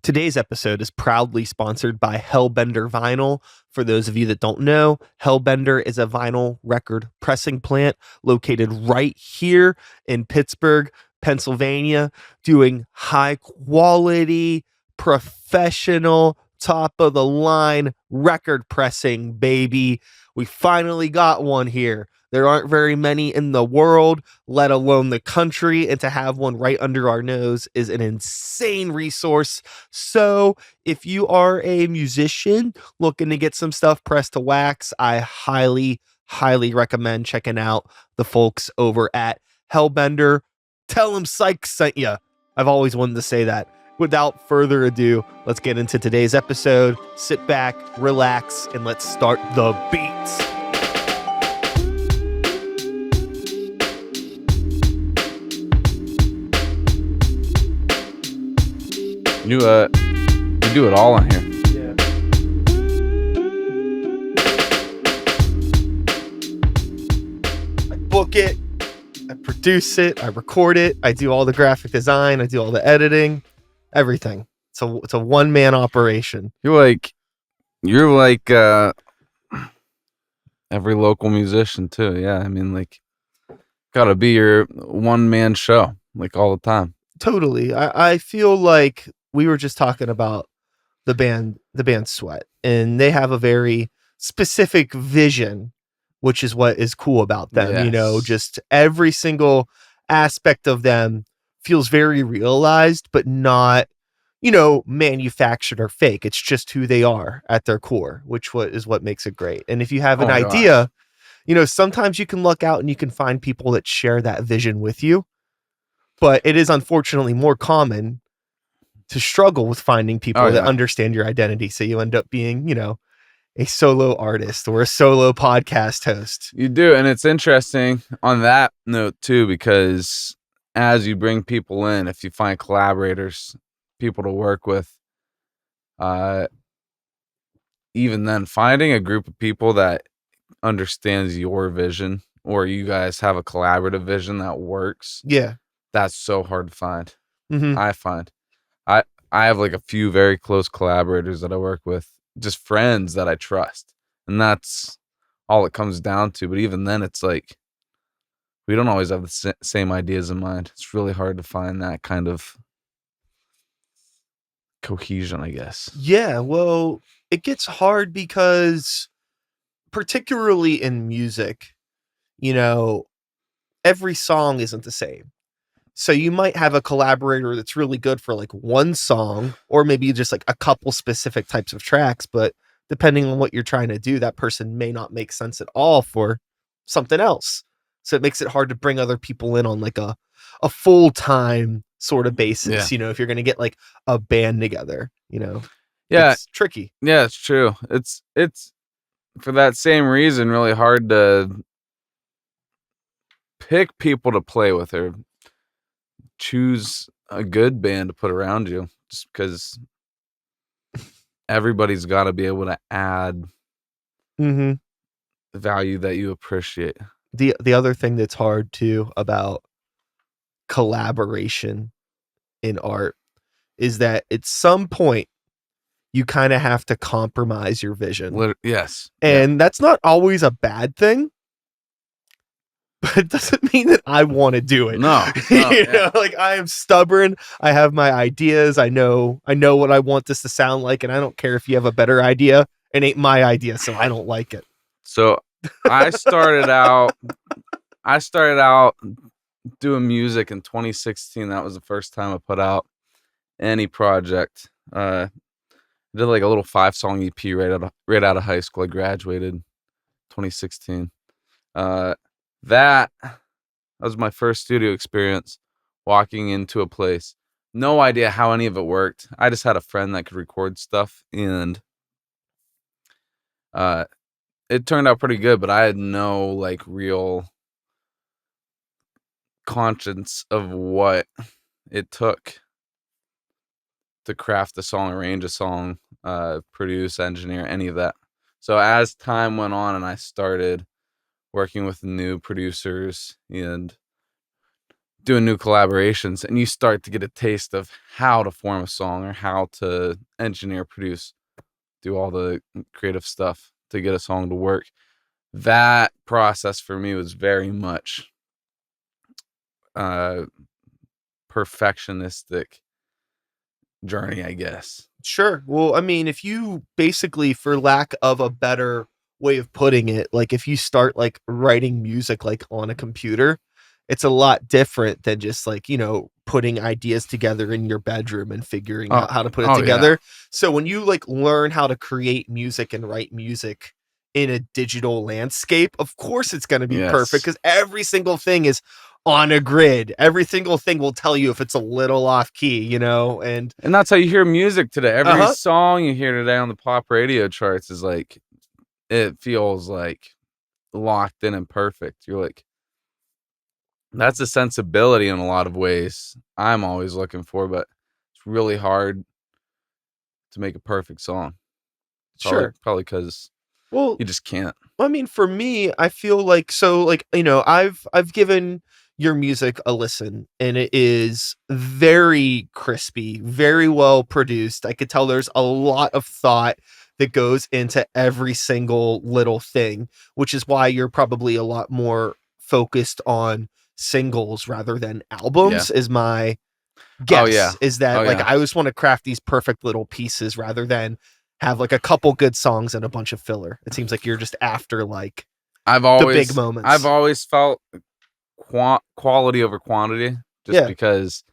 Today's episode is proudly sponsored by Hellbender Vinyl. For those of you that don't know, Hellbender is a vinyl record pressing plant located right here in Pittsburgh, Pennsylvania, doing high quality, professional, top of the line record pressing, baby. We finally got one here. There aren't very many in the world, let alone the country, and to have one right under our nose is an insane resource. So if you are a musician looking to get some stuff pressed to wax, I highly, highly recommend checking out the folks over at Hellbender. Tell them Sykes sent you. I've always wanted to say that. Without further ado, let's get into today's episode. Sit back, relax, and let's start the beats. You do it all on here. Yeah. I book it, I produce it, I record it, I do all the graphic design, I do all the editing, everything. It's a one-man operation. You're like every local musician too. Yeah, I mean, like, gotta be your one-man show, like, all the time. Totally. I feel like we were just talking about the band Sweat, and they have a very specific vision, which is what is cool about them. Yes. You know, just every single aspect of them feels very realized, but not, manufactured or fake. It's just who they are at their core, which is what makes it great. And if you have an idea, sometimes you can look out and you can find people that share that vision with you. But it is unfortunately more common to struggle with finding people that understand your identity. So you end up being, a solo artist or a solo podcast host. You do. And it's interesting on that note too, because as you bring people in, if you find collaborators, people to work with, even then finding a group of people that understands your vision, or you guys have a collaborative vision that works. Yeah. That's so hard to find. Mm-hmm. I find I have like a few very close collaborators that I work with, just friends that I trust, and that's all it comes down to. But even then, it's like we don't always have the same ideas in mind. It's really hard to find that kind of cohesion, I guess. Yeah, well, it gets hard because particularly in music, every song isn't the same. So you might have a collaborator that's really good for like one song, or maybe just like a couple specific types of tracks, but depending on what you're trying to do, that person may not make sense at all for something else. So it makes it hard to bring other people in on like a full-time sort of basis, if you're going to get like a band together, Yeah, it's tricky. Yeah, it's true. It's for that same reason really hard to pick people to play with or choose a good band to put around you, just because everybody's got to be able to add the value that you appreciate. The other thing that's hard too about collaboration in art is that at some point you kind of have to compromise your vision. Yes. And that's not always a bad thing, but it doesn't mean that I want to do it. No. Like, I am stubborn. I have my ideas. I know what I want this to sound like, and I don't care if you have a better idea. It ain't my idea, so I don't like it. So I started out doing music in 2016. That was the first time I put out any project. I did like a little 5-song EP right out of high school. I graduated 2016. That was my first studio experience, walking into a place. No idea how any of it worked. I just had a friend that could record stuff, and it turned out pretty good, but I had no like real conscience of what it took to craft a song, arrange a song, produce, engineer, any of that. So as time went on and I started working with new producers and doing new collaborations, and you start to get a taste of how to form a song or how to engineer, produce, do all the creative stuff to get a song to work. That process for me was very much uh perfectionistic journey, I guess. Sure. Well, I mean, if you basically, for lack of a better way of putting it, like if you start like writing music like on a computer, it's a lot different than just like, putting ideas together in your bedroom and figuring Oh, out how to put it oh yeah. together. So when you like learn how to create music and write music in a digital landscape, of course it's going to be perfect Yes. because every single thing is on a grid. Every single thing will tell you if it's a little off key, and And that's how you hear music today. Every uh-huh. song you hear today on the pop radio charts is like, it feels like locked in and perfect. You're like, that's a sensibility in a lot of ways I'm always looking for, but it's really hard to make a perfect song. Probably Sure. probably because Well, you just can't. I mean, for me, I feel like so like, I've given your music a listen and it is very crispy, very well produced. I could tell there's a lot of thought that goes into every single little thing, which is why you're probably a lot more focused on singles rather than Yeah. albums is my Oh yeah. guess. Is Oh that like yeah. I just want to craft these perfect little pieces rather than have like a couple good songs and a bunch of filler. It seems like you're just after like I've the big always I've moments. always felt quality over quantity just Yeah, because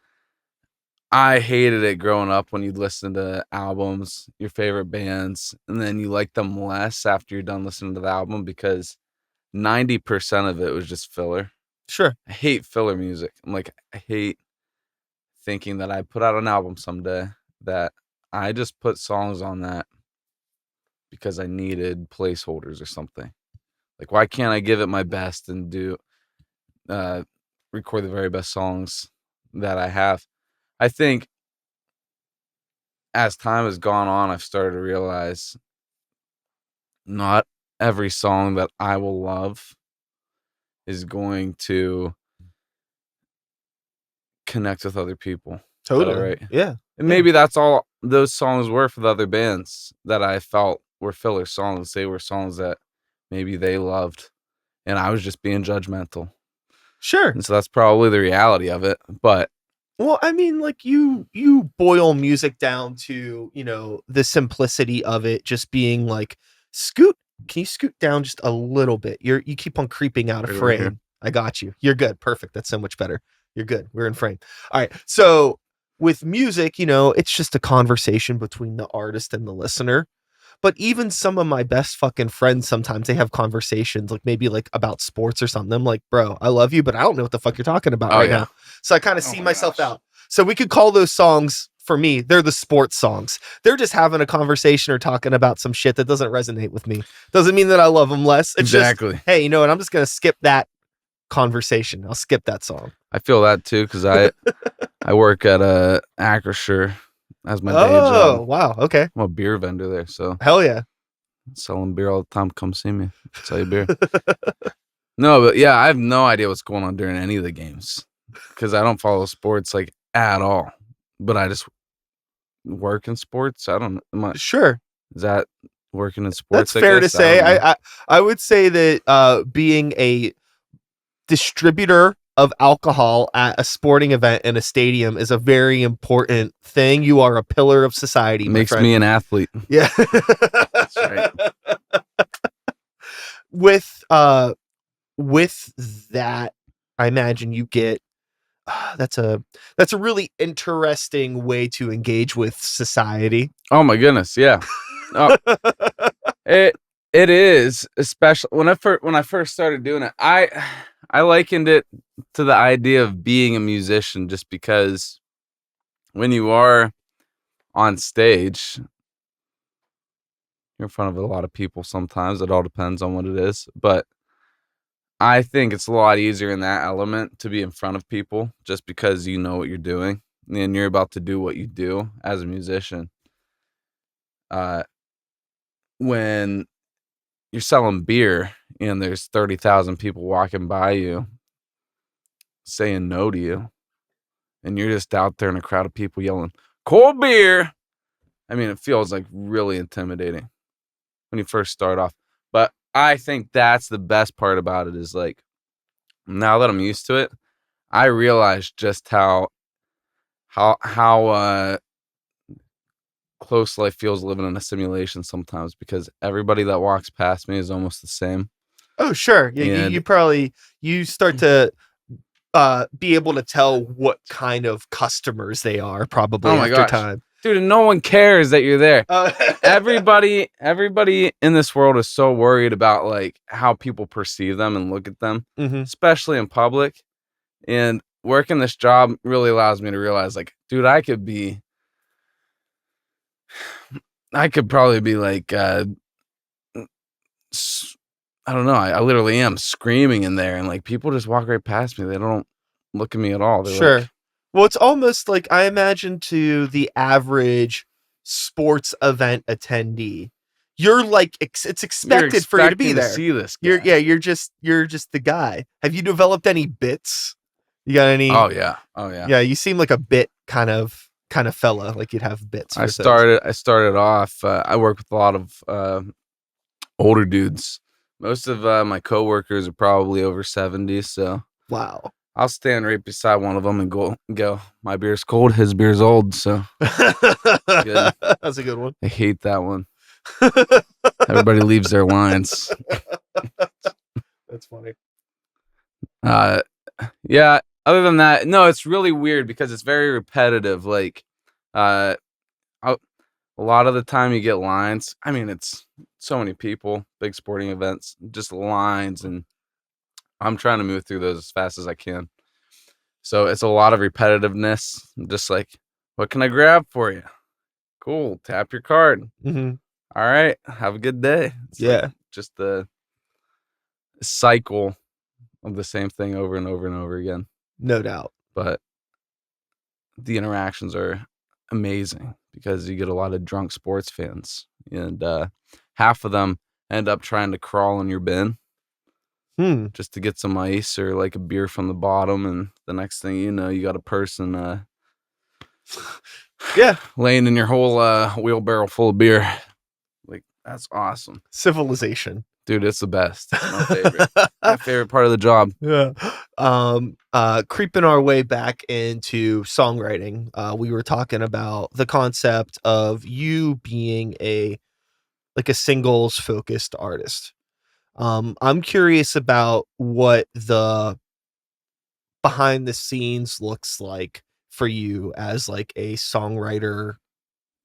I hated it growing up when you'd listen to albums, your favorite bands, and then you like them less after you're done listening to the album because 90% of it was just filler. sure. I hate filler music. I hate thinking that I put out an album someday that I just put songs on that because I needed placeholders or something. Like, why can't I give it my best and uh, record the very best songs that I have? I think as time has gone on, I've started to realize not every song that I will love is going to connect with other people that I Totally. write. Yeah. And Yeah. maybe that's all those songs were for the other bands that I felt were filler songs. They were songs that maybe they loved, and I was just being judgmental. Sure. And so that's probably the reality of it. But Well, I mean, like you boil music down to, the simplicity of it just being like scoot. Can you scoot down just a little bit? You keep on creeping out of right over here. frame. I got you. You're good. Perfect. That's so much better. You're good. We're in frame. All right. So with music, it's just a conversation between the artist and the listener. But even some of my best fucking friends, sometimes they have conversations like maybe like about sports or something. I'm like, bro, I love you, but I don't know what the fuck you're talking about Oh right yeah. now. So I kind of Oh see my myself gosh. out. So we could call those songs for me, they're the sports songs. They're just having a conversation or talking about some shit that doesn't resonate with me. Doesn't mean that I love them less. It's just, Exactly. hey, you know what? I'm just gonna skip that conversation. I'll skip that song. I feel that too because I work at a Acrisure as my day job. Oh, wow. Okay. I'm a beer vendor there, so Hell yeah. selling beer all the time. Come see me. Sell you beer. No, but yeah, I have no idea what's going on during any of the games because I don't follow sports like at all. But I just work in sports. I don't know. Sure. Is that working in That's sports? I fair to guess I say. don't know. I would say that being a distributor of alcohol at a sporting event in a stadium is a very important thing. You are a pillar of society, my Makes friend. me an athlete. Yeah. That's right. with with that, I imagine you get that's a really interesting way to engage with society. Oh my goodness, yeah. Oh, it it is, especially when I first started doing it. I likened it to the idea of being a musician just because when you are on stage, you're in front of a lot of people sometimes. It all depends on what it is, but I think it's a lot easier in that element to be in front of people just because you know what you're doing and you're about to do what you do as a musician. Uh, when you're selling beer and there's 30,000 people walking by you, saying no to you, and you're just out there in a crowd of people yelling, "Cold beer." I mean, it feels like really intimidating when you first start off. But I think that's the best part about it is like, now that I'm used to it, I realize just how close life feels living in a simulation sometimes, because everybody that walks past me is almost the same. Oh, sure. Yeah, And you probably start to be able to tell what kind of customers they are probably oh my after gosh, time. dude, and no one cares that you're there. Everybody in this world is so worried about like how people perceive them and look at them, Mhm. especially in public. And working this job really allows me to realize, like, dude, I could probably be like, I don't know. I literally am screaming in there, and like people just walk right past me. They don't look at me at all. They're Sure. like, Well, it's almost like I imagine to the average sports event attendee, you're like it's "You're expected for you to be expecting to there. see this guy." You're just the guy. Have you developed any bits? You got any? Oh yeah, oh yeah. Yeah, you seem like a bit kind of fella. Like you'd have bits I for things. started off. I work with a lot of older dudes. Most of my coworkers are probably over 70, so Wow. I'll stand right beside one of them and go. My beer's cold, his beer's old. So good. That's a good one. I hate that one. Everybody leaves their lines. That's funny. Yeah. Other than that, no, it's really weird because it's very repetitive. Like, uh, a lot of the time you get lines. I mean, it's so many people, big sporting events, just lines, and I'm trying to move through those as fast as I can. So it's a lot of repetitiveness. Just like, what can I grab for you? Cool. Tap your card. Mhm. All right. Have a good day. It's like Yeah, just the cycle of the same thing over and over and over again. no doubt. But the interactions are amazing because you get a lot of drunk sports fans, and half of them end up trying to crawl in your bin Hmm. just to get some ice or like a beer from the bottom, and the next thing you know, you got a person Yeah, laying in your whole wheelbarrow full of beer. Like, that's awesome, civilization. dude. It's the best. It's my favorite. My favorite part of the job. Yeah. Creeping our way back into songwriting, we were talking about the concept of you being a singles focused artist. I'm curious about what the behind the scenes looks like for you as like a songwriter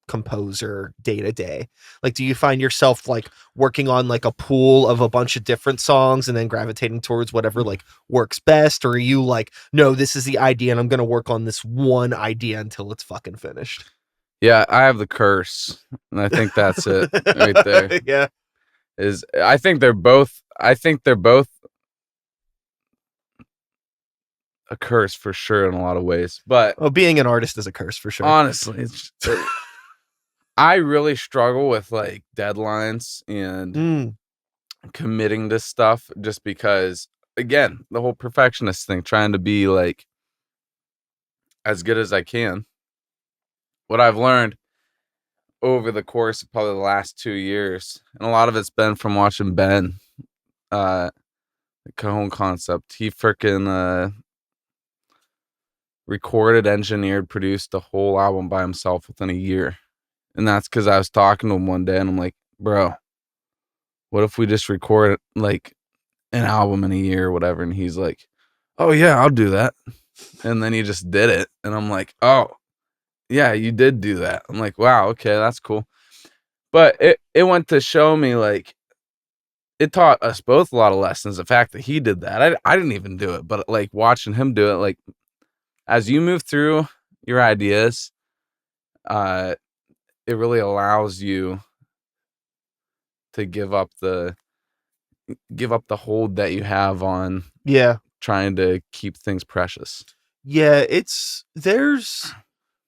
composer day to day. Like, do you find yourself like working on like a pool of a bunch of different songs and then gravitating towards whatever like works best? Or are you like, no, this is the idea and I'm going to work on this one idea until it's fucking finished? Yeah, I have the curse, and I think that's it right there. Yeah. I think they're both a curse for sure in a lot of ways. But Well, being an artist is a curse for sure. honestly, I really struggle with like deadlines and Mm, committing to stuff, just because, again, the whole perfectionist thing, trying to be like as good as I can. What I've learned over the course of probably the last 2 years, and a lot of it's been from watching Ben, the Cajon Concept. He freaking recorded, engineered, produced the whole album by himself within a year. And that's because I was talking to him one day and I'm like, bro, what if we just record like an album in a year or whatever? And he's like, oh yeah, I'll do that. And then he just did it. And I'm like, oh yeah, you did do that. I'm like, wow, okay, that's cool. But it went to show me, like, it taught us both a lot of lessons. The fact that he did that, I didn't even do it, but like watching him do it, like, as you move through your ideas, uh, it really allows you to give up the hold that you have on yeah. trying to keep things precious. Yeah. There's,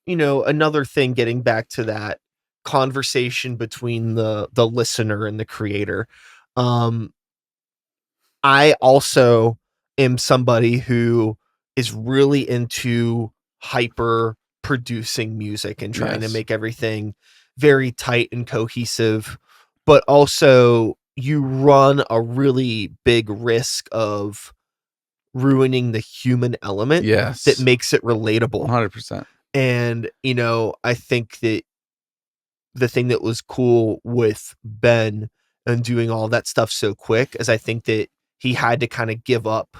another thing getting back to that conversation between the listener and the creator. I also am somebody who is really into hyper producing music and trying to Yes. make everything very tight and cohesive, but also you run a really big risk of ruining the human element that Yes. makes it relatable. 100%. And, I think that the thing that was cool with Ben and doing all that stuff so quick is I think that he had to kind of give up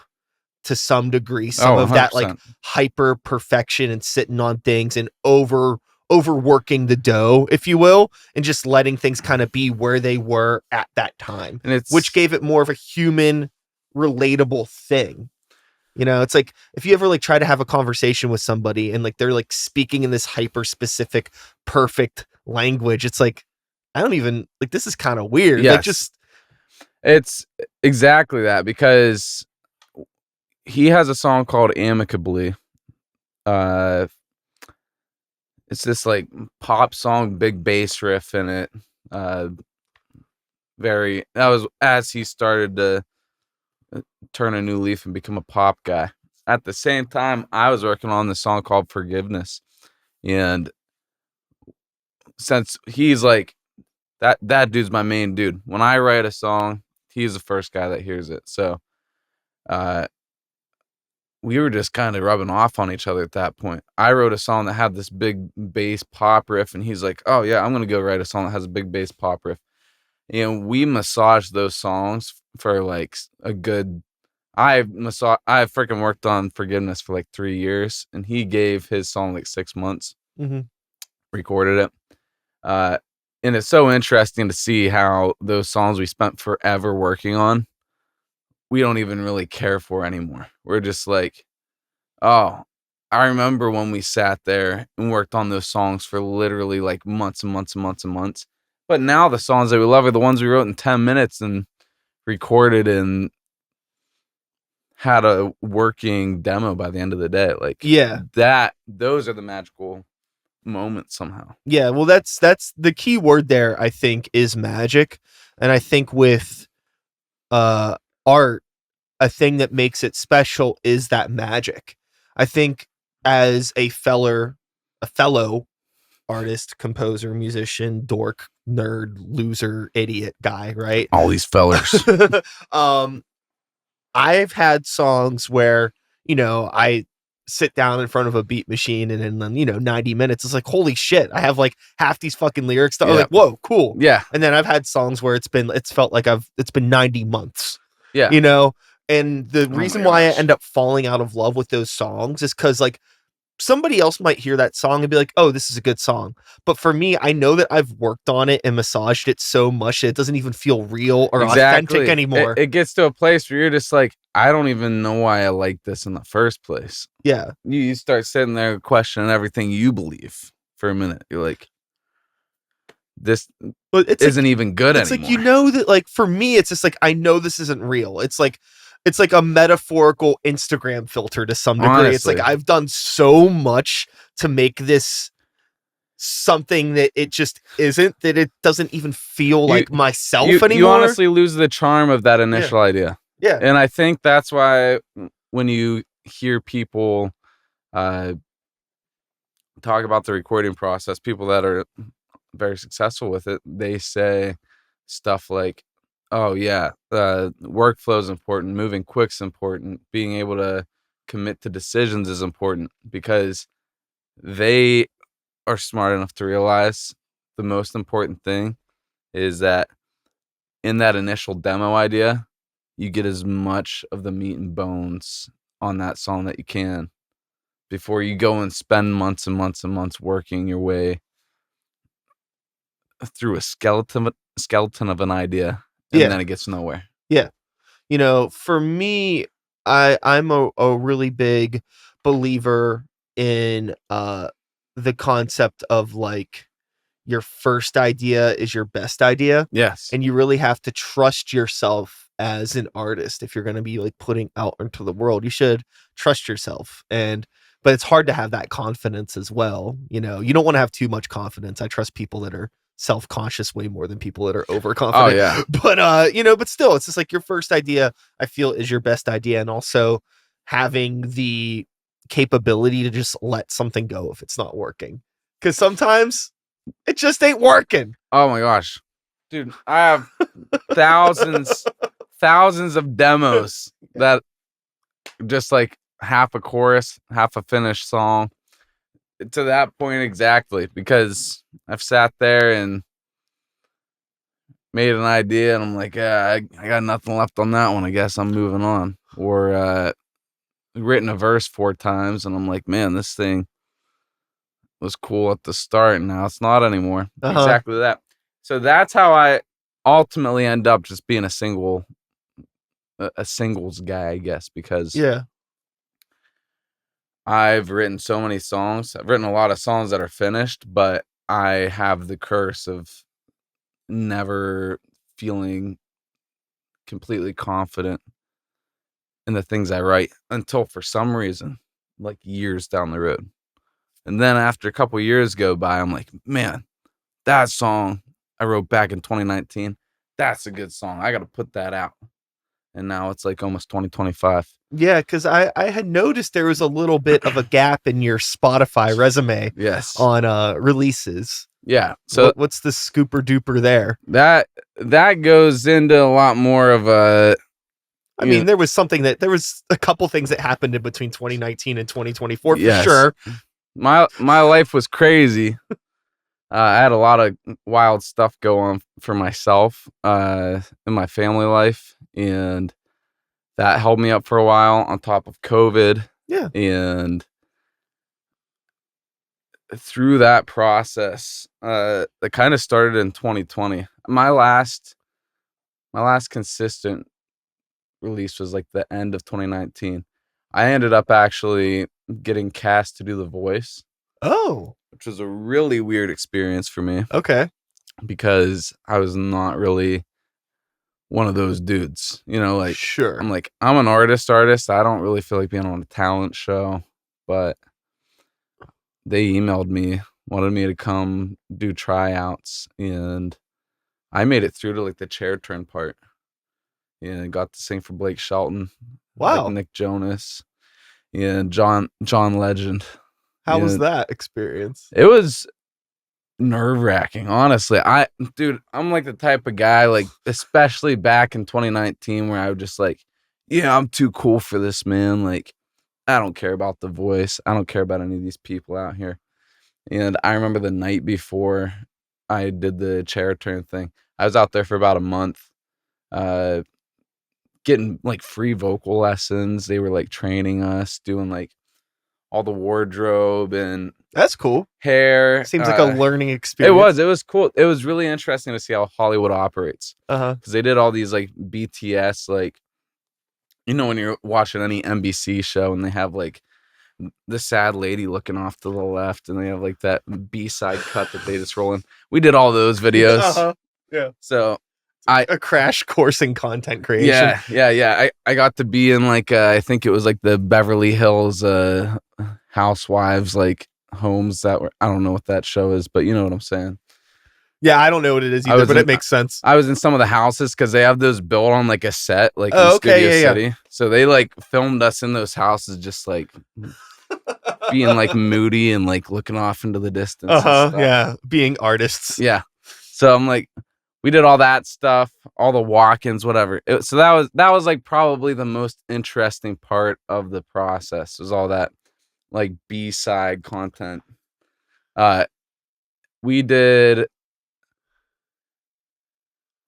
to some degree some Oh, of that like 100%. hyper perfection and sitting on things and overworking the dough, if you will, and just letting things kind of be where they were at that time, And which gave it more of a human relatable thing. It's like if you ever like try to have a conversation with somebody and like they're like speaking in this hyper specific perfect language, it's like I don't even like this is kind of weird. Like yes, just it's exactly that, because he has a song called Amicably. Uh, it's this like pop song, big bass riff in it. Uh, that was as he started to turn a new leaf and become a pop guy. At the same time, I was working on this song called Forgiveness, and since he's like that dude's my main dude. When I write a song, he's the first guy that hears it. So, uh, we were just kind of rubbing off on each other at that point. I wrote a song that had this big bass pop riff, and he's like, "Oh yeah, I'm gonna go write a song that has a big bass pop riff." And we massaged those songs for like a good. I freaking worked on Forgiveness for like 3 years, and he gave his song like 6 months, mhm. recorded it. And it's so interesting to see how those songs we spent forever working on, we don't even really care for anymore. We're just like, oh, I remember when we sat there and worked on those songs for literally like months and months and months and months. But now the songs that we love are the ones we wrote in 10 minutes and recorded and had a working demo by the end of the day. Like Yeah. those are the magical moments somehow. Yeah, well that's the key word there I think is magic. And I think with art, a thing that makes it special is that magic. I think as a fellow artist, composer, musician, dork, nerd, loser, idiot guy, right? All these fellers. um I've had songs where, I sit down in front of a beat machine and then, 90 minutes, it's like, holy shit, I have like half these fucking lyrics. I'm like, whoa, cool. Yeah. And then I've had songs where it's felt like it's been 90 months, Yeah. And the my reason why I gosh. end up falling out of love with those songs is because like somebody else might hear that song and be like, oh, this is a good song. But for me, I know that I've worked on it and massaged it so much that it doesn't even feel real or authentic anymore. It gets to a place where you're just like, I don't even know why I like this in the first place. Yeah. You start sitting there questioning everything you believe for a minute. You're like, this But it's isn't even good it's anymore. like, that like for me, it's just like I know this isn't real. It's like a metaphorical Instagram filter to some degree. Honestly. It's like I've done so much to make this something that it just isn't, that it doesn't even feel like myself anymore. You honestly lose the charm of that initial idea. Yeah. And I think that's why when you hear people talk about the recording process, people that are very successful with it, they say stuff like, oh yeah, workflow is important, moving quick's important, being able to commit to decisions is important, because they are smart enough to realize the most important thing is that in that initial demo idea, you get as much of the meat and bones on that song that you can before you go and spend months and months and months working your way through a skeleton of an idea, and then it gets nowhere. Yeah. For me, I'm a really big believer in the concept of like your first idea is your best idea. Yes. And you really have to trust yourself as an artist. If you're going to be like putting out into the world, you should trust yourself. But it's hard to have that confidence as well. You don't want to have too much confidence. I trust people that are self-conscious way more than people that are overconfident. Oh yeah. But but still, it's just like your first idea, I feel, is your best idea. And also, having the capability to just let something go if it's not working. Because sometimes it just ain't working. Oh my gosh. Dude, I have thousands of demos that just like half a chorus, half a finished song to that point exactly, because I've sat there and made an idea and I'm like, yeah, I got nothing left on that one. I guess I'm moving on. Or written a verse 4 times and I'm like, man, this thing was cool at the start and now it's not anymore. Exactly that. So that's how I ultimately end up just being a singles guy, I guess, because I've written so many songs. I've written a lot of songs that are finished, but I have the curse of never feeling completely confident in the things I write until for some reason, like years down the road. And then after a couple years go by, I'm like, man, that song I wrote back in 2019, that's a good song. I got to put that out. And now it's like almost 2025. Yeah, because I had noticed there was a little bit of a gap in your Spotify resume. Yes. On releases. Yeah. So what's the scooper duper there? That goes into a lot more of a. I mean, there was a couple things that happened in between 2019 and 2024 for sure. My life was crazy. I had a lot of wild stuff go on for myself in my family life, and that held me up for a while on top of COVID. Yeah. And through that process, it kind of started in 2020. My last consistent release was like the end of 2019. I ended up actually getting cast to do the voice. Oh. Which was a really weird experience for me. Okay. Because I was not really one of those dudes, like, sure. I'm like, I'm an artist. I don't really feel like being on a talent show, but they emailed me, wanted me to come do tryouts, and I made it through to like the chair turn part. And got to sing for Blake Shelton. Wow. Like Nick Jonas and John Legend. How was that experience? It was nerve-wracking, honestly. I'm like the type of guy, like, especially back in 2019, where I would just like, yeah, I'm too cool for this, man. Like, I don't care about the voice. I don't care about any of these people out here. And I remember the night before I did the chair turn thing, I was out there for about a month, getting like free vocal lessons. They were like training us, doing like all the wardrobe and that's cool. Hair. Seems like a learning experience. It was cool. It was really interesting to see how Hollywood operates. Because they did all these like BTS, like, when you're watching any NBC show and they have like the sad lady looking off to the left and they have like that B-side cut that they just roll in. We did all those videos. Yeah. So a crash course in content creation. Yeah. I got to be in like I think it was like the Beverly Hills housewives like homes that were, I don't know what that show is, but you know what I'm saying. Yeah, I don't know what it is either, but it makes sense. I was in some of the houses because they have those built on like a set, like in Studio City. Yeah. So they like filmed us in those houses, just like being like moody and like looking off into the distance. Yeah, being artists. Yeah. So I'm like, we did all that stuff, all the walk-ins, whatever. So that was like probably the most interesting part of the process, was all that like B-side content. We did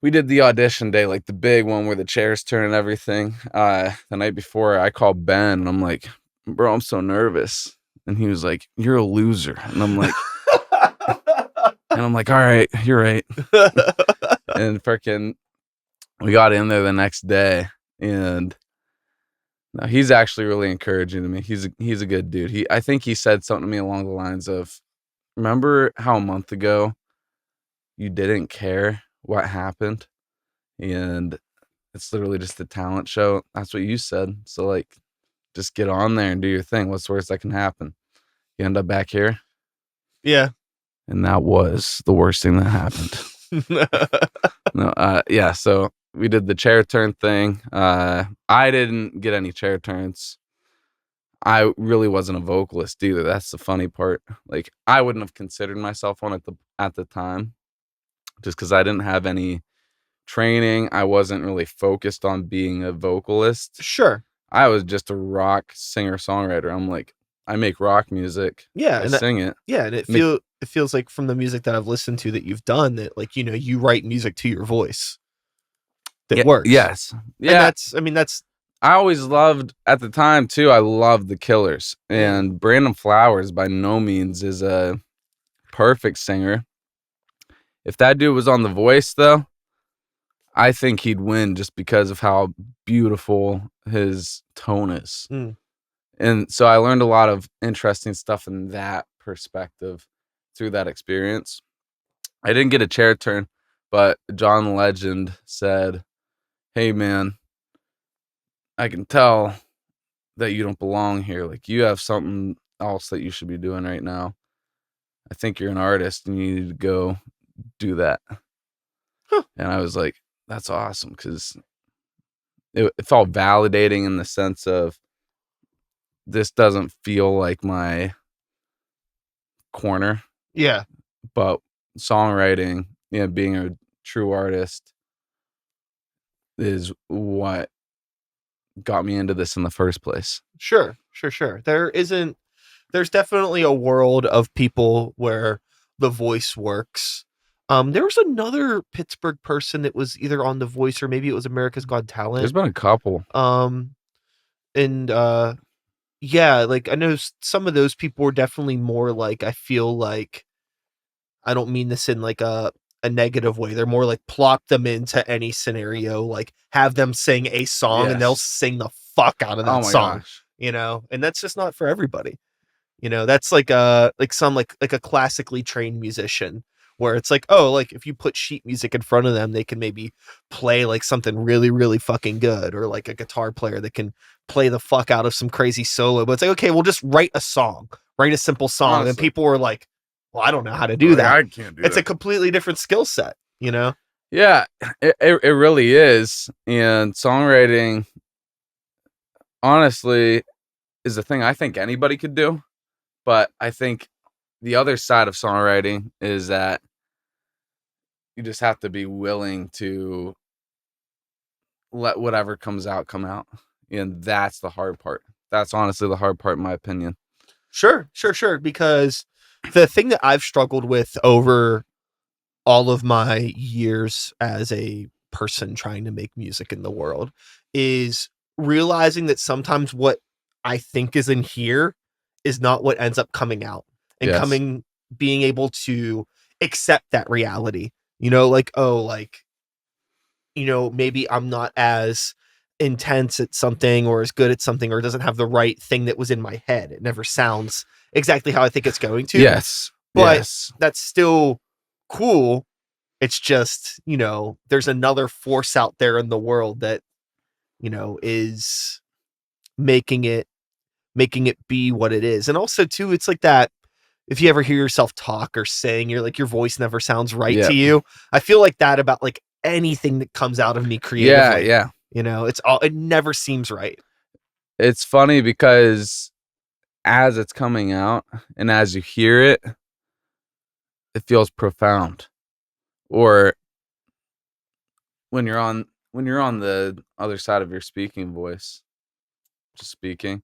the audition day, like the big one where the chairs turn and everything. The night before, I called Ben and I'm like, bro, I'm so nervous. And he was like, you're a loser. And I'm like, all right, you're right. And freaking, we got in there the next day, and no, he's actually really encouraging to me. He's a good dude. I think he said something to me along the lines of, remember how a month ago you didn't care what happened? And it's literally just a talent show. That's what you said. So like, just get on there and do your thing. What's the worst that can happen? You end up back here. Yeah. And that was the worst thing that happened. Yeah. So we did the chair turn thing. I didn't get any chair turns. I really wasn't a vocalist either. That's the funny part. Like, I wouldn't have considered myself one at the time, just because I didn't have any training. I wasn't really focused on being a vocalist. Sure. I was just a rock singer-songwriter. I'm like, I make rock music. Yeah, I and sing it. it Make feels like from the music that I've listened to that you've done that, like, you write music to your voice that works. Yes. Yeah. And That's I always loved, at the time too, I loved the Killers. And Brandon Flowers by no means is a perfect singer. If that dude was on The Voice, though, I think he'd win just because of how beautiful his tone is. And so I learned a lot of interesting stuff in that perspective through that experience. I didn't get a chair turn, but John Legend said, "Hey, man, I can tell that you don't belong here. Like, you have something else that you should be doing right now. I think you're an artist and you need to go do that." Huh. And I was like, that's awesome, because it felt validating in the sense of, this doesn't feel like my corner, yeah. but songwriting, being a true artist is what got me into this in the first place. Sure. There's definitely a world of people where the voice works. There was another Pittsburgh person that was either on The Voice or maybe it was America's Got Talent. There's been a couple. And yeah, like I know some of those people were definitely more like, I feel like, I don't mean this in like a negative way. They're more like plop them into any scenario, like have them sing a song and they'll Yes. sing the fuck out of Oh that my song, gosh. and that's just not for everybody. That's like some like a classically trained musician where it's like, oh, like if you put sheet music in front of them, they can maybe play like something really, really fucking good, or like a guitar player that can play the fuck out of some crazy solo. But it's like, okay, we'll just write a simple song. Honestly. And people were like, well, I don't know how to do Like, that. I can't do It's that. a completely different skill set, Yeah, it really is. And songwriting, honestly, is a thing I think anybody could do. But I think the other side of songwriting is that you just have to be willing to let whatever comes out come out. And that's the hard part. That's honestly the hard part, in my opinion. Sure. Because the thing that I've struggled with over all of my years as a person trying to make music in the world is realizing that sometimes what I think is in here is not what ends up coming out, and Yes. being able to accept that reality, like, oh, like, maybe I'm not as intense at something or as good at something, or doesn't have the right thing that was in my head. It never sounds exactly how I think it's going to. Yes. But Yes. that's still cool. It's just, there's another force out there in the world that, is making it be what it is. And also too, it's like that. If you ever hear yourself talk or sing, you're like, your voice never sounds right Yeah. to you. I feel like that about like anything that comes out of me creatively. Yeah. It never seems right. It's funny because as it's coming out and as you hear it, it feels profound. Or when you're on the other side of your speaking voice, just speaking,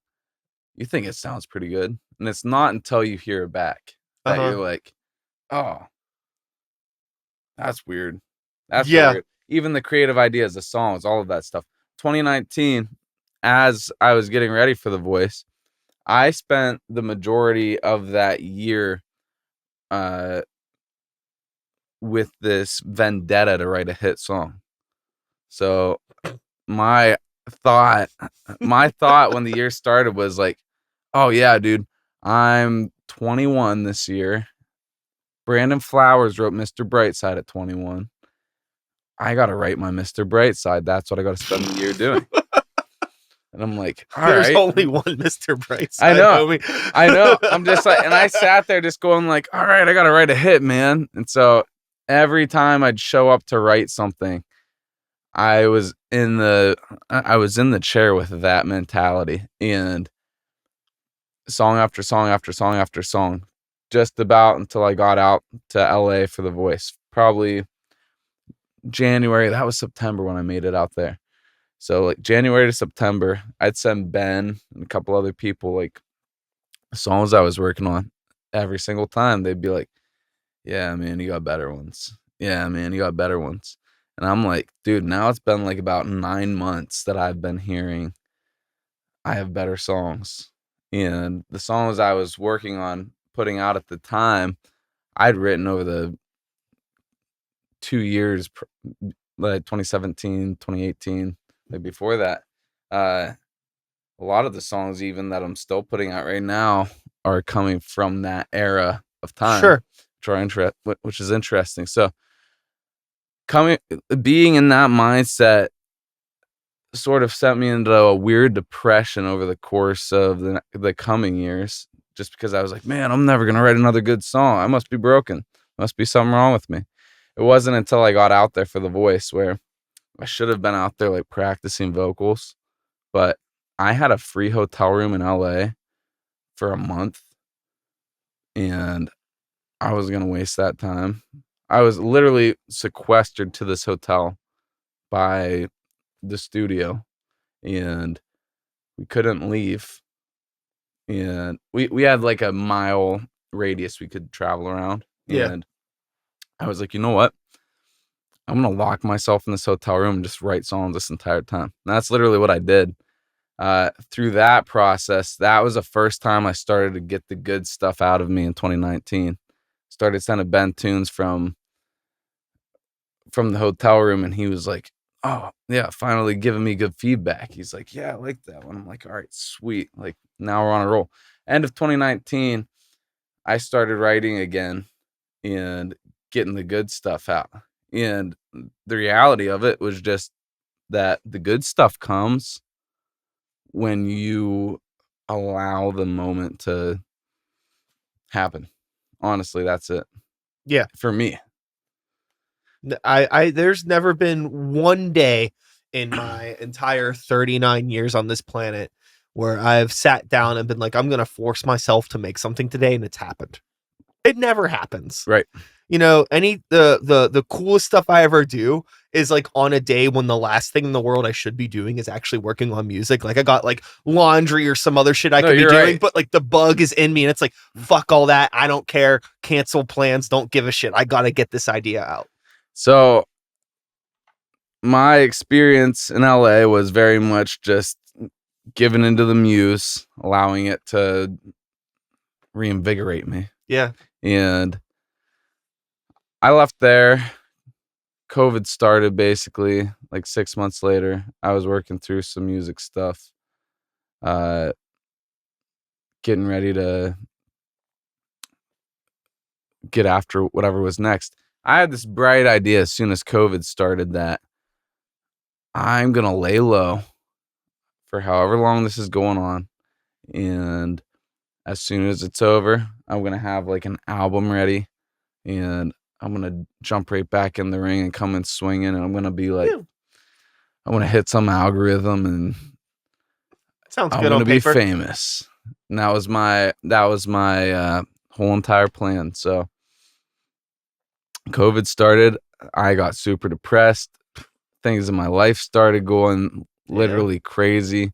you think it sounds pretty good. And it's not until you hear it back that you're like, oh, that's weird. That's Yeah. weird. Even the creative ideas, the songs, all of that stuff. 2019, as I was getting ready for The Voice, I spent the majority of that year with this vendetta to write a hit song. So my thought when the year started was like, oh yeah, dude, I'm 21 this year. Brandon Flowers wrote Mr. Brightside at 21. I got to write my Mr. Brightside. That's what I got to spend the year doing. And I'm like, all right. There's only one Mr. Brightside. I know. Homie. I know. I'm just like, and I sat there just going like, all right, I got to write a hit, man. And so every time I'd show up to write something, I was in the chair with that mentality. And song after song after song after song, just about until I got out to LA for The Voice. Probably January. That was September when I made it out there. So like January to September, I'd send Ben and a couple other people like songs I was working on. Every single time they'd be like, "Yeah, man, you got better ones. Yeah, man, you got better ones." And I'm like, dude, now it's been like about 9 months that I've been hearing I have better songs. And the songs I was working on putting out at the time, I'd written over the 2 years, like 2017, 2018, like before that. A lot of the songs even that I'm still putting out right now are coming from that era of time, Sure. which is interesting. So being in that mindset sort of sent me into a weird depression over the course of the coming years, just because I was like, man, I'm never gonna write another good song. I must be broken. Must be something wrong with me. It wasn't until I got out there for The Voice where I should have been out there like practicing vocals, but I had a free hotel room in LA for a month, and I was gonna waste that time. I was literally sequestered to this hotel by the studio, and we couldn't leave. And we had like a mile radius we could travel around. Yeah. And I was like, you know what? I'm gonna lock myself in this hotel room and just write songs this entire time. And that's literally what I did. Through that process, that was the first time I started to get the good stuff out of me in 2019. Started sending Ben tunes from the hotel room, and he was like, "Oh yeah, finally giving me good feedback." He's like, "Yeah, I like that one." I'm like, "All right, sweet. Like now we're on a roll." End of 2019, I started writing again and getting the good stuff out. And the reality of it was just that the good stuff comes when you allow the moment to happen. Honestly, that's it Yeah. for me. I there's never been one day in my entire 39 years on this planet where I've sat down and been like, I'm gonna force myself to make something today, and it's happened. It never happens. Right. You know, the coolest stuff I ever do is like on a day when the last thing in the world I should be doing is actually working on music. Like I got like laundry or some other shit I No, could be you're doing, right. but like the bug is in me and it's like, fuck all that. I don't care. Cancel plans. Don't give a shit. I got to get this idea out. So my experience in LA was very much just giving into the muse, allowing it to reinvigorate me. Yeah. And I left there. COVID started basically like 6 months later. I was working through some music stuff, uh, getting ready to get after whatever was next. I had this bright idea as soon as COVID started that I'm going to lay low for however long this is going on. And as soon as it's over, I'm going to have like an album ready, and I'm going to jump right back in the ring and come in swinging. And I'm going to be like, Yeah. I'm going to hit some algorithm and Sounds I'm good going on to be paper. famous. And that was my whole entire plan. So COVID started. I got super depressed. Things in my life started going Yeah. literally crazy.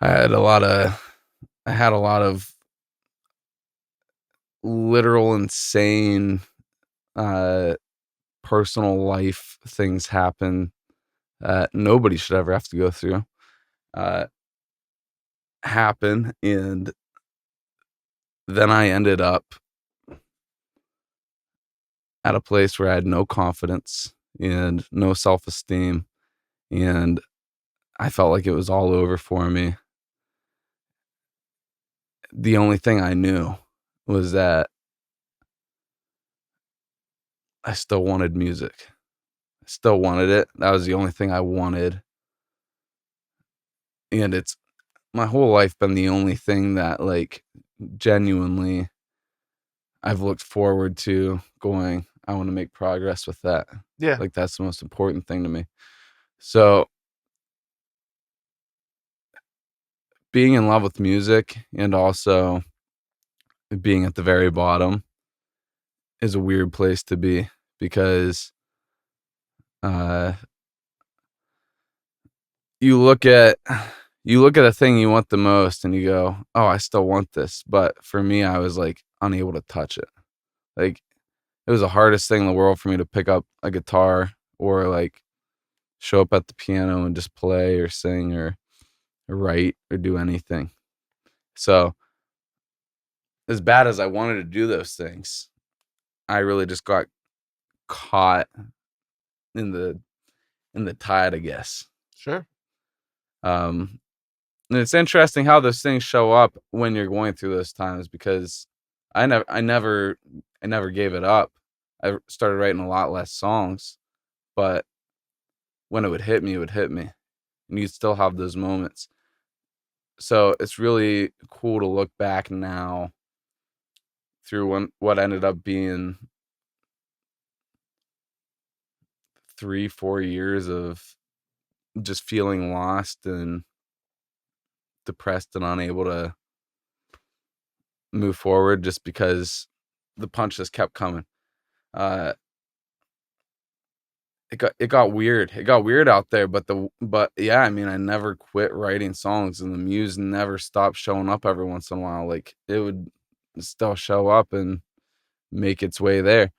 I had a lot of literal insane personal life things happen that nobody should ever have to go through happen. And then I ended up at a place where I had no confidence and no self-esteem, and I felt like it was all over for me. The only thing I knew was that I still wanted music. I still wanted it. That was the only thing I wanted. And it's my whole life been the only thing that like genuinely I've looked forward to going, I want to make progress with that. Yeah. Like that's the most important thing to me. So being in love with music and also being at the very bottom is a weird place to be because uh you look at a thing you want the most and you go, "Oh, I still want this." But for me, I was like unable to touch it. Like it was the hardest thing in the world for me to pick up a guitar or like show up at the piano and just play or sing or write or do anything. So, as bad as I wanted to do those things, I really just got caught in the tide, I guess. Sure. Um, and it's interesting how those things show up when you're going through those times because I never gave it up. I started writing a lot less songs, but when it would hit me, it would hit me. And you still have those moments. So it's really cool to look back now through what ended up being 3-4 years of just feeling lost and depressed and unable to move forward just because the punch just kept coming. Uh, it got weird. It got weird out there, but yeah, I mean, I never quit writing songs, and the muse never stopped showing up every once in a while. Like it would still show up and make its way there.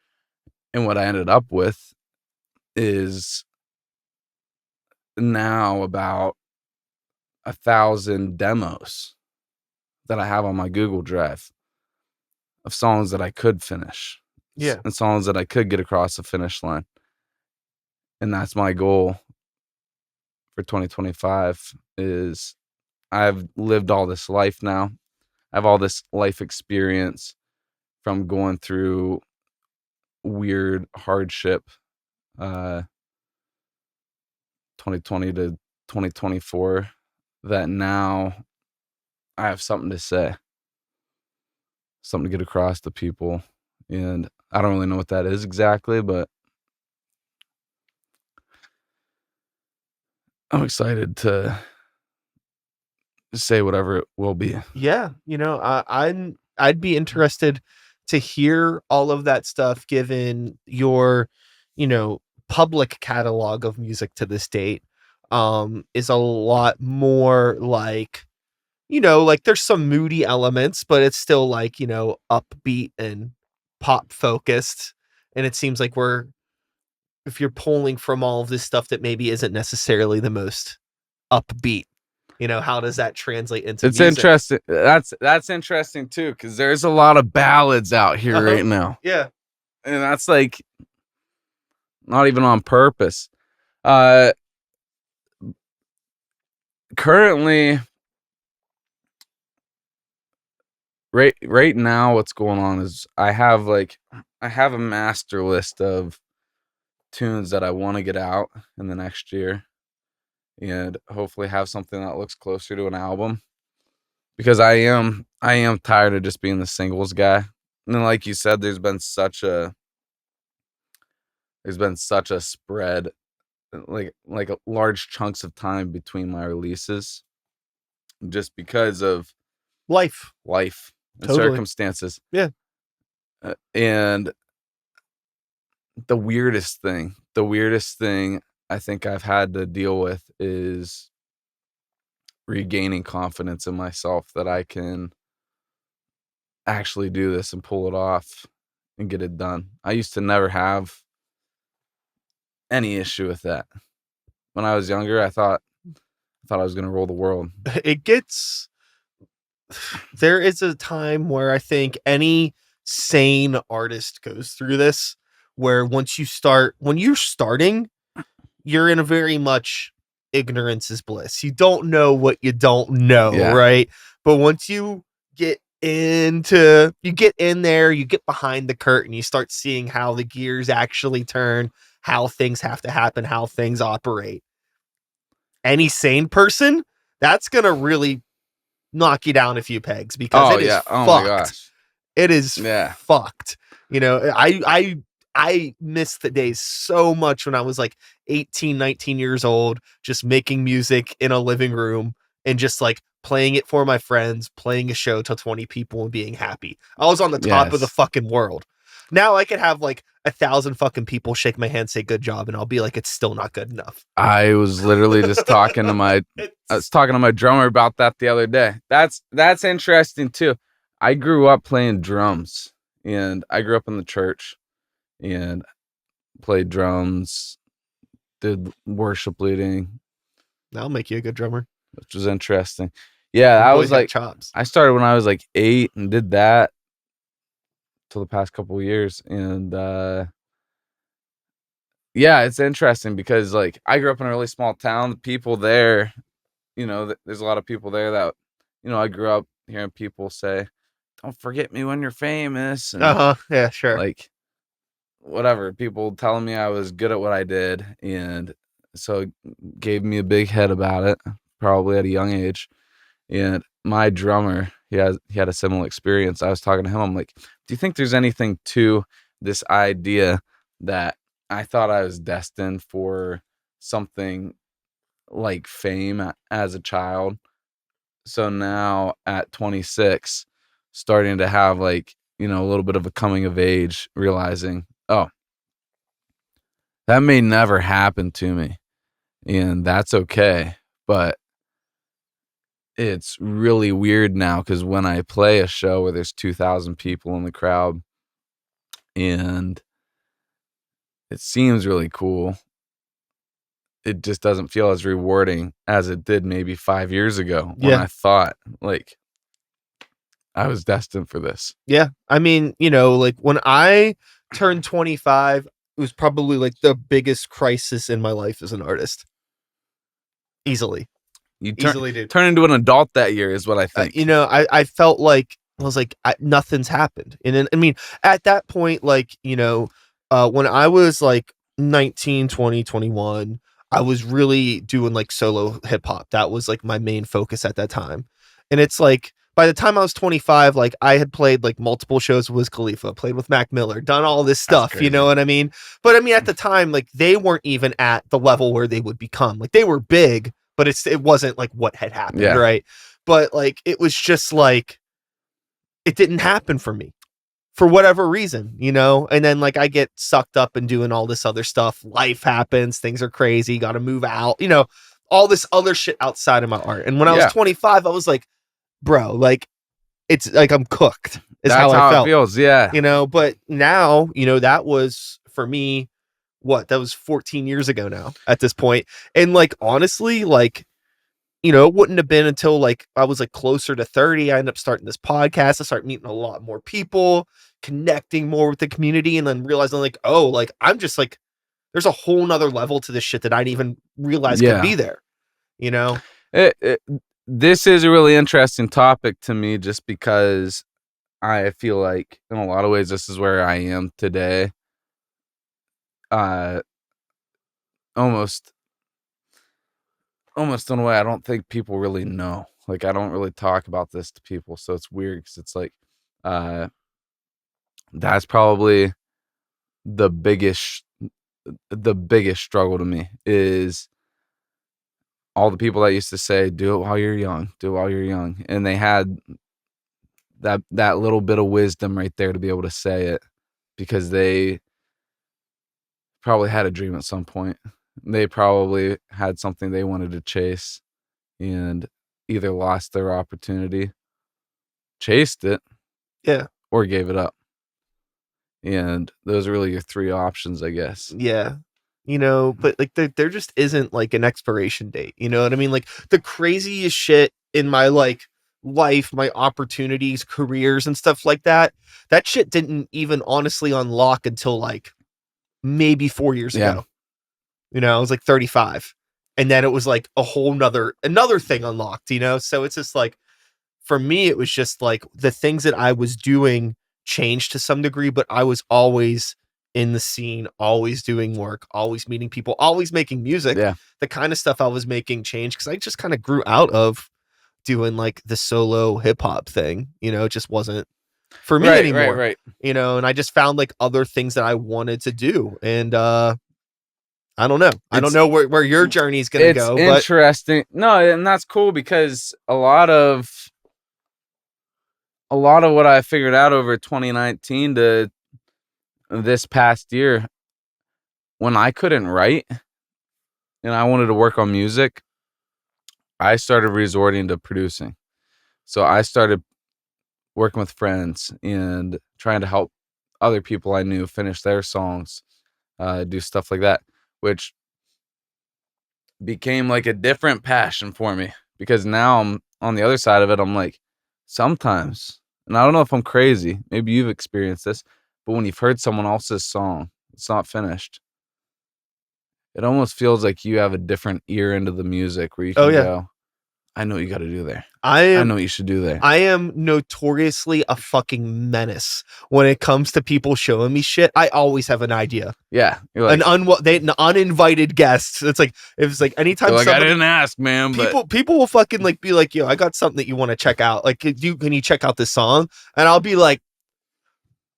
And what I ended up with is now about 1,000 demos that I have on my Google Drive of songs that I could finish Yeah. and songs that I could get across the finish line. And that's my goal for 2025 is I've lived all this life now. I have all this life experience from going through weird hardship, 2020 to 2024, that now I have something to say, something to get across to people. And I don't really know what that is exactly, but I'm excited to say whatever it will be. Yeah, I'd be interested to hear all of that stuff given your, public catalog of music to this date is a lot more like, like there's some moody elements, but it's still like, upbeat and pop focused. And it seems like if you're pulling from all of this stuff that maybe isn't necessarily the most upbeat, how does that translate into It's music? interesting. That's interesting too, because there's a lot of ballads out here Uh-huh. right now, Yeah. and that's like not even on purpose. Uh, Currently, right now, what's going on is I have a master list of tunes that I want to get out in the next year, and hopefully have something that looks closer to an album. Because I am tired of just being the singles guy. And then, like you said, there's been such a spread, like large chunks of time between my releases, just because of Life. life and Totally. circumstances. Yeah. And the weirdest thing I think I've had to deal with is regaining confidence in myself that I can actually do this and pull it off and get it done. I used to never have any issue with that. When I was younger, I thought I was gonna rule the world. It gets there is a time where I think any sane artist goes through this, where when you're starting, you're in a very much ignorance is bliss. You don't know what you don't know, Yeah. right? But once you get in there, you get behind the curtain, you start seeing how the gears actually turn, how things have to happen, how things operate. Any sane person, that's gonna really knock you down a few pegs because Oh it is yeah. Oh my fucked. gosh. It is Yeah. fucked. I miss the days so much when I was like 18, 19 years old, just making music in a living room and just like playing it for my friends, playing a show to 20 people and being happy. I was on the top of the fucking world. Now I could have like 1,000 fucking people shake my hand, say good job, and I'll be like, it's still not good enough. I was literally just talking to my drummer about that the other day. That's interesting too. I grew up playing drums, and I grew up in the church and played drums, did worship leading. That'll make you a good drummer. Which was interesting. Yeah, Your I boy's was got like, chops. I started when I was like 8 and did that till the past couple of years. And yeah, it's interesting because like I grew up in a really small town. The people there, there's a lot of people there that, I grew up hearing people say, "Don't forget me when you're famous." And Yeah, sure. like whatever, people telling me I was good at what I did, and so it gave me a big head about it, probably at a young age. And my drummer, he had a similar experience. I was talking to him. I'm like, "Do you think there's anything to this idea that I thought I was destined for something like fame as a child? So now at 26, starting to have like, a little bit of a coming of age, realizing, oh, that may never happen to me, and that's okay. But it's really weird now because when I play a show where there's 2,000 people in the crowd and it seems really cool, it just doesn't feel as rewarding as it did maybe 5 years ago when I thought like I was destined for this. Yeah. I mean, like when I turned 25, it was probably like the biggest crisis in my life as an artist. Easily. You Easily, dude. turn into an adult that year is what I think. I felt like I was like, nothing's happened. And then, I mean, at that point, like, when I was like 19, 20, 21, I was really doing like solo hip hop. That was like my main focus at that time. And it's like, by the time I was 25, like I had played like multiple shows with Wiz Khalifa, played with Mac Miller, done all this stuff, you know what I mean? But I mean, at the time, like they weren't even at the level where they would become. Like they were big, but it wasn't like what had happened, right? But like it was just like it didn't happen for me for whatever reason, and then like I get sucked up and doing all this other stuff. Life happens, things are crazy, got to move out, all this other shit outside of my art. And when I was 25, I was like, bro, like it's like I'm cooked. That's how I felt. It feels, yeah. But now, that was for me, that was 14 years ago now at this point. And like honestly, like it wouldn't have been until like I was like closer to 30. I ended up starting this podcast. I started meeting a lot more people, connecting more with the community, and then realizing like, oh, like I'm just like, there's a whole nother level to this shit that I didn't even realize could be there. This is a really interesting topic to me just because I feel like in a lot of ways this is where I am today. Almost in a way I don't think people really know. Like I don't really talk about this to people, so it's weird because it's like that's probably the biggest struggle to me is all the people that used to say, do it while you're young, and they had that little bit of wisdom right there to be able to say it because they probably had a dream at some point. They probably had something they wanted to chase and either lost their opportunity, chased it, or gave it up. And those are really your three options, I guess. Yeah. But like there just isn't like an expiration date. You know what I mean? Like the craziest shit in my like life, my opportunities, careers and stuff like that shit didn't even honestly unlock until like maybe 4 years ago. I was like 35. And then it was like a whole another thing unlocked, So it's just like, for me, it was just like the things that I was doing changed to some degree, but I was always in the scene, always doing work, always meeting people, always making music. Yeah. The kind of stuff I was making changed because I just kind of grew out of doing like the solo hip hop thing. It just wasn't for me anymore. Right. And I just found like other things that I wanted to do. And I don't know. I don't It's know where your journey is gonna it's go, but interesting. No, and that's cool because a lot of what I figured out over 2019 to this past year, when I couldn't write and I wanted to work on music, I started resorting to producing. So I started working with friends and trying to help other people I knew finish their songs, do stuff like that, which became like a different passion for me because now I'm on the other side of it. I'm like, sometimes, and I don't know if I'm crazy, maybe you've experienced this, but when you've heard someone else's song, it's not finished. It almost feels like you have a different ear into the music where you oh can yeah, go, I know what you got to do there. I I am know what you should do there. I am notoriously a fucking menace when it comes to people showing me shit. I always have an idea. Yeah. You're like, An uninvited guest. It's like you're anytime like, I somebody didn't ask, man, but people will fucking like be like, yo, I got something that you want to check out. Like, can you check out this song? And I'll be like,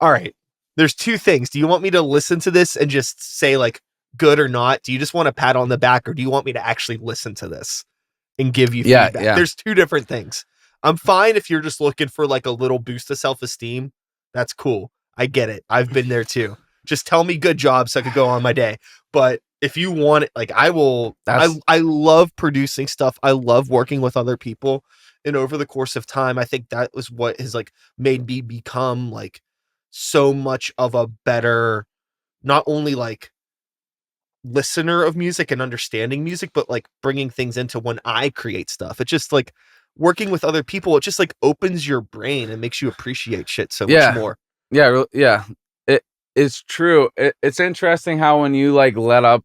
all right, there's two things. Do you want me to listen to this and just say like good or not? Do you just want a pat on the back, or do you want me to actually listen to this and give you yeah, feedback? yeah. There's two different things. I'm fine if you're just looking for like a little boost of self-esteem. That's cool. I get it. I've been there too. Just tell me good job so I could go on my day. But if you want it, like I will, That's I love producing stuff. I love working with other people. And over the course of time, I think that was what has like made me become like so much of a better, not only like listener of music and understanding music, but like bringing things into when I create stuff. It's just like working with other people. It just like opens your brain and makes you appreciate shit so much yeah. more. Yeah, yeah. It's true. It's interesting how when you like let up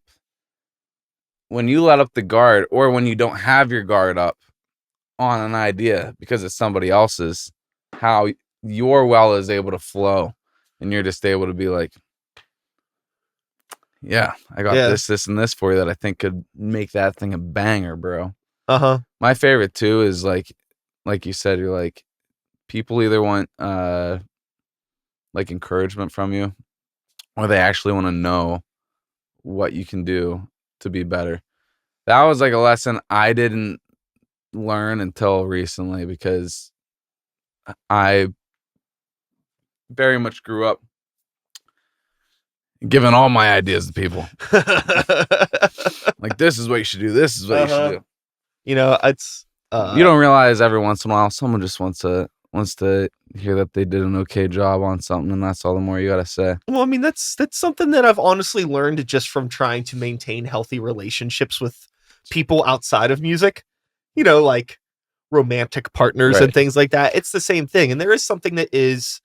the guard, or when you don't have your guard up on an idea because it's somebody else's, how your well is able to flow and you're just able to be like, yeah, I got Yeah. this and this for you that I think could make that thing a banger, bro. Uh-huh. My favorite too is like you said, you're like, people either want like encouragement from you, or they actually want to know what you can do to be better. That was like a lesson I didn't learn until recently because I very much grew up giving all my ideas to people. Like, this is what you should do. This is what you should do. You know, it's You don't realize every once in a while someone just wants to hear that they did an okay job on something, and that's all the more you gotta say. well, I mean, that's something that I've honestly learned just from trying to maintain healthy relationships with people outside of music. You know, like romantic partners and Right. things like that. It's the same thing. And there is something that is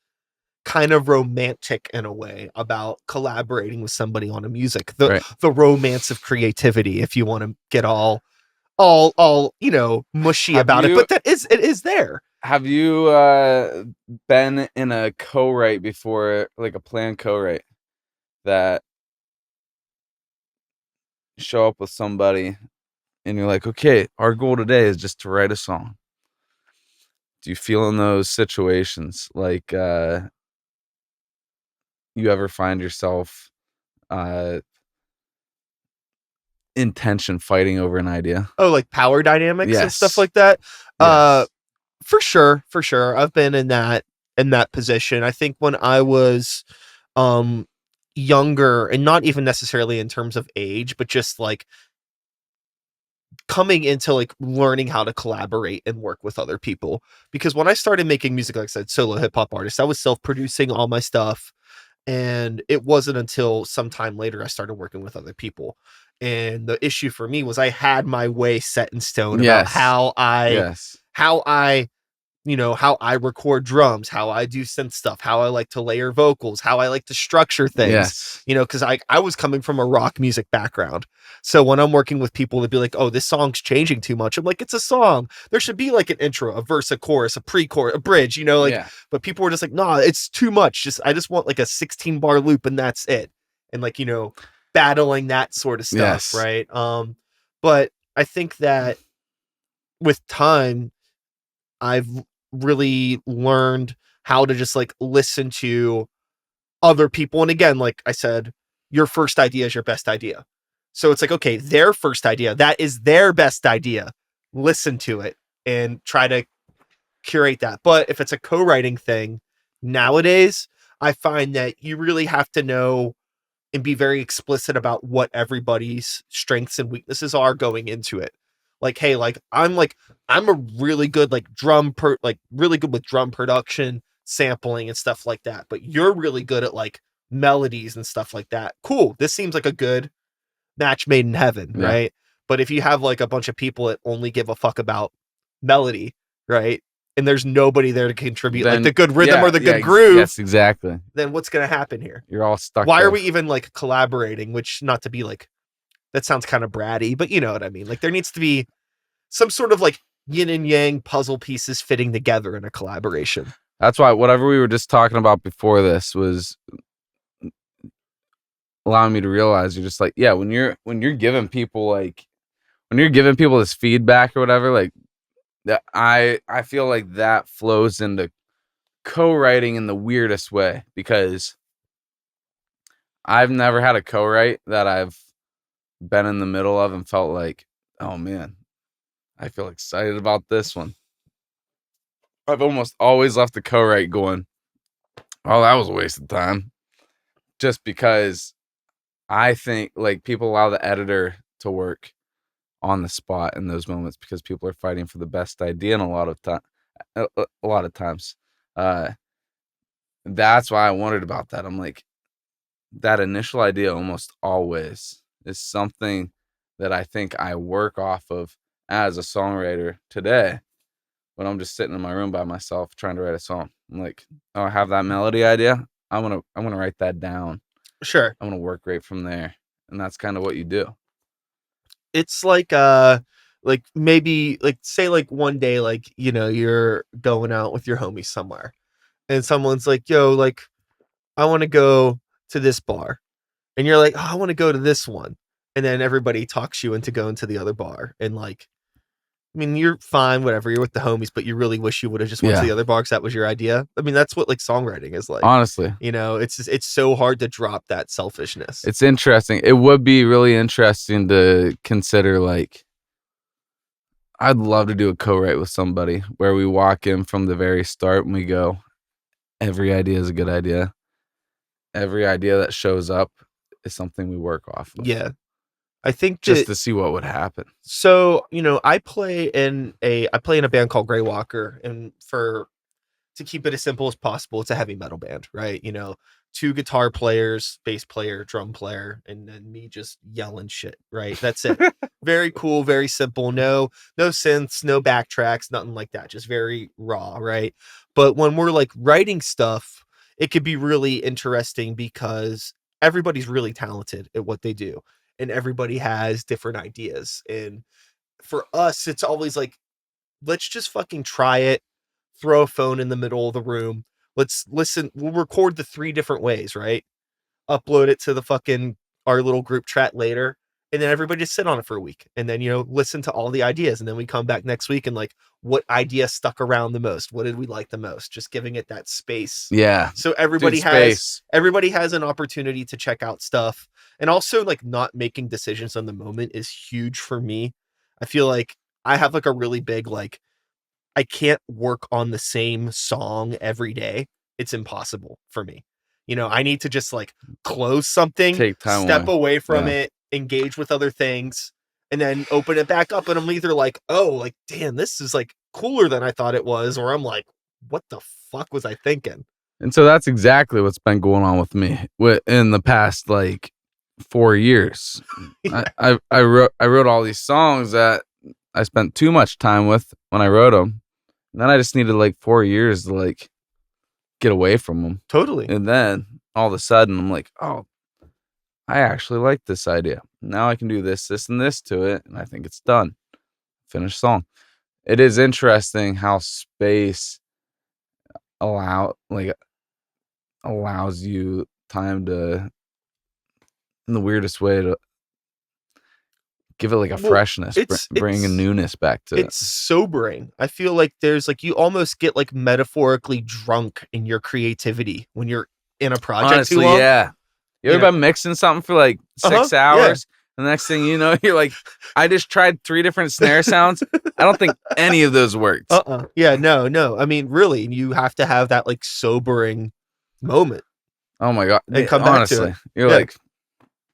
kind of romantic in a way about collaborating with somebody on a music. Right. The romance of creativity, if you want to get all you know, mushy Have about it. you- But it is there. Have you been in a co-write before, like a planned co-write, that show up with somebody and you're like, okay, our goal today is just to write a song? Do you feel in those situations like you ever find yourself uh in tension fighting over an idea? Oh, like power dynamics and stuff Yes. like that. Yes. For sure, for sure. I've been in that position. I think when I was um younger, and not even necessarily in terms of age, but just like coming into like learning how to collaborate and work with other people. Because when I started making music, like I said, solo hip hop artist, I was self-producing all my stuff. And it wasn't until sometime later I started working with other people. And the issue for me was I had my way set in stone about Yes. Yes. how I you know, how I record drums, how I do synth stuff, how I like to layer vocals, how I like to structure things, Yes. you know, because I was coming from a rock music background. So when I'm working with people to be like, oh, this song's changing too much, I'm like, it's a song. There should be like an intro, a verse, a chorus, a pre-chorus, a bridge, you know, like, Yeah. but people were just like, nah, it's too much. I just want like a 16 bar loop and that's it. And like, you know, battling that sort of stuff. Yes. Right. But I think that with time, I've really learned how to just like listen to other people. And again, like I said, your first idea is your best idea. So it's like, okay, their first idea, that is their best idea. Listen to it and try to curate that. But if it's a co-writing thing nowadays, I find that you really have to know and be very explicit about what everybody's strengths and weaknesses are going into it. Like, hey, I'm a really good really good with drum production, sampling and stuff like that. But you're really good at like melodies and stuff like that. Cool. This seems like a good match made in heaven, Yeah. right? But if you have like a bunch of people that only give a fuck about melody, right? And there's nobody there to contribute like the good rhythm or the good groove. Yes, exactly. Then what's going to happen here? You're all stuck. Why there. are we even like collaborating? Which, not to be like, that sounds kind of bratty, but you know what I mean? Like there needs to be some sort of like yin and yang puzzle pieces fitting together in a collaboration. That's why whatever we were just talking about before this was allowing me to realize you're just like, yeah, when you're giving people this feedback or whatever, like that, I feel like that flows into co-writing in the weirdest way, because I've never had a co-write that I've been in the middle of and felt like, oh man, I feel excited about this one. I've almost always left the co-write going, oh, that was a waste of time. Just because I think like people allow the editor to work on the spot in those moments because people are fighting for the best idea, and a lot of times. That's why I wondered about that. I'm like, that initial idea almost always is something that I think I work off of as a songwriter today when I'm just sitting in my room by myself trying to write a song. I'm like, oh, I have that melody idea. I'm gonna write that down. Sure. I'm gonna work right from there. And that's kind of what you do. It's like maybe like say like one day, like, you know, you're going out with your homies somewhere and someone's like, yo, like I want to go to this bar. And you're like, oh, I want to go to this one. And then everybody talks you into going to the other bar. And like, I mean, you're fine, whatever. You're with the homies, but you really wish you would have just went to the other bar because that was your idea. I mean, that's what like songwriting is like. Honestly, you know, it's so hard to drop that selfishness. It's interesting. It would be really interesting to consider, like, I'd love to do a co-write with somebody where we walk in from the very start and we go, every idea is a good idea. Every idea that shows up is something we work off of. Yeah. I think just to see what would happen. So, you know, I play in a band called Grey Walker, and to keep it as simple as possible, it's a heavy metal band, right? You know, 2 guitar players, bass player, drum player, and then me just yelling shit, right? That's it. Very cool, very simple. No synths, no backtracks, nothing like that. Just very raw, right? But when we're like writing stuff, it could be really interesting because everybody's really talented at what they do. And everybody has different ideas. And for us, it's always like, let's just fucking try it. Throw a phone in the middle of the room. Let's listen. We'll record the 3 different ways, right? Upload it to our little group chat later. And then everybody just sit on it for a week. And then, you know, listen to all the ideas. And then we come back next week and like, what idea stuck around the most? What did we like the most? Just giving it that space. Yeah. So everybody has an opportunity to check out stuff. And also like not making decisions on the moment is huge for me. I feel like I have like a really big, like, I can't work on the same song every day. It's impossible for me. You know, I need to just like close something, take time step away from it, engage with other things, and then open it back up. And I'm either like, oh, like, damn, this is like cooler than I thought it was. Or I'm like, what the fuck was I thinking? And so that's exactly what's been going on with me in the past, like 4 years. Yeah. I wrote all these songs that I spent too much time with when I wrote them. And then I just needed like 4 years to like get away from them. Totally. And then all of a sudden I'm like, oh, I actually like this idea. Now I can do this, and this to it. And I think it's done. Finished song. It is interesting how space allows you time to, in the weirdest way, to give it like a freshness, bring a newness back to it. It's sobering. I feel like there's like, you almost get like metaphorically drunk in your creativity when you're in a project. Honestly, too long. Yeah. You ever been mixing something for like 6 hours The next thing you know, you're like, I just tried 3 different snare sounds. I don't think any of those worked. Yeah, no. I mean, really, you have to have that like sobering moment. Oh my God. And come honestly, back to it. You're Yeah. like,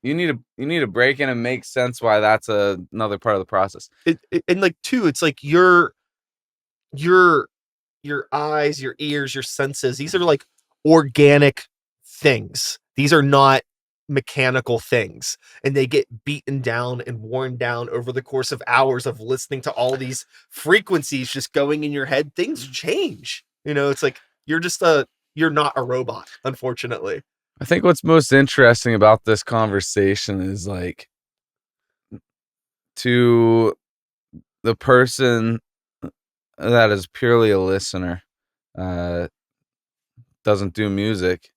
you need to break in and make sense why that's another part of the process. And like too, it's like your eyes, your ears, your senses, these are like organic things. These are not mechanical things, and they get beaten down and worn down over the course of hours of listening to all these frequencies just going in your head. Things change. It's like you're not a robot, unfortunately. I think what's most interesting about this conversation is like, to the person that is purely a listener, doesn't do music,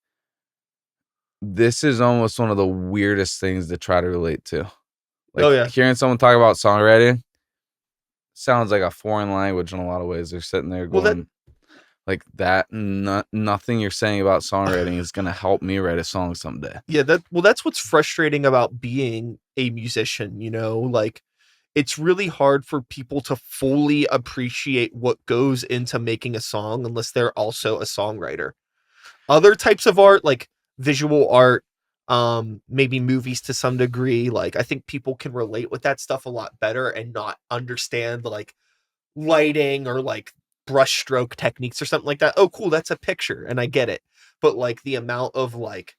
this is almost one of the weirdest things to try to relate to. Like, hearing someone talk about songwriting sounds like a foreign language in a lot of ways. They're sitting there going, nothing you're saying about songwriting is going to help me write a song someday. Yeah, that's what's frustrating about being a musician, like it's really hard for people to fully appreciate what goes into making a song unless they're also a songwriter. Other types of art, like visual art, maybe movies to some degree, like I think people can relate with that stuff a lot better and not understand like lighting or like brushstroke techniques or something like that. Oh, cool, that's a picture, and I get it. But like the amount of like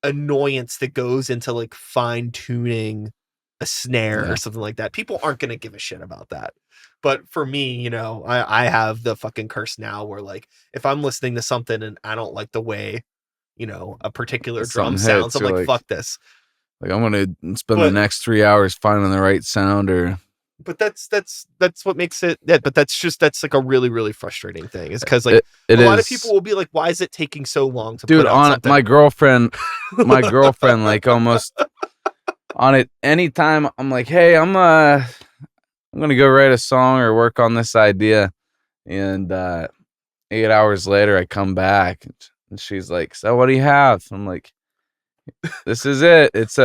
annoyance that goes into like fine tuning a snare or something like that, people aren't going to give a shit about that. But for me, I have the fucking curse now where like if I'm listening to something and I don't like the way a particular drum sounds, I'm like, fuck this. Like, I'm gonna spend the next 3 hours finding the right sound. But that's what makes it. Yeah, but that's like a really, really frustrating thing. Is because like a lot of people will be like, "Why is it taking so long to put out something?" My girlfriend, like almost on it. Anytime I'm like, "Hey, I'm gonna go write a song or work on this idea," and 8 hours later, I come back and she's like, "So what do you have?" I'm like, "This is it. It's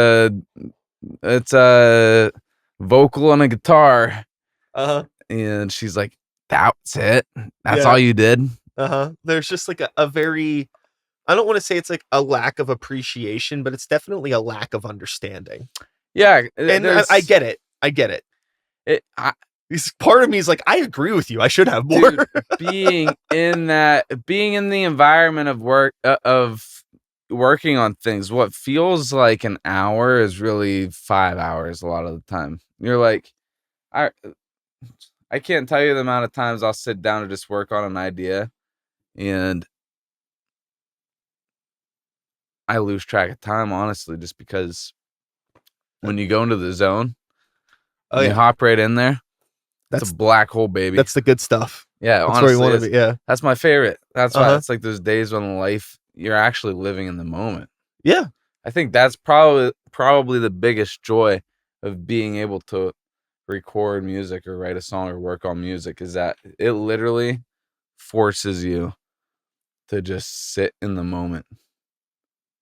a vocal and a guitar." And she's like, "That's it? That's all you did?" There's just like a very, I don't want to say it's like a lack of appreciation, but it's definitely a lack of understanding. Yeah, and I get it. Part of me is like, I agree with you. I should have more. Dude, being in the environment of work, of working on things, what feels like an hour is really 5 hours a lot of the time. You're like, I can't tell you the amount of times I'll sit down and just work on an idea and I lose track of time, honestly, just because when you go into the zone, you hop right in there. That's a black hole, baby. That's the good stuff. Yeah, that's honestly, where you want to be. Yeah, that's my favorite. That's why it's like those days when life, you're actually living in the moment. Yeah, I think that's probably the biggest joy of being able to record music or write a song or work on music, is that it literally forces you to just sit in the moment.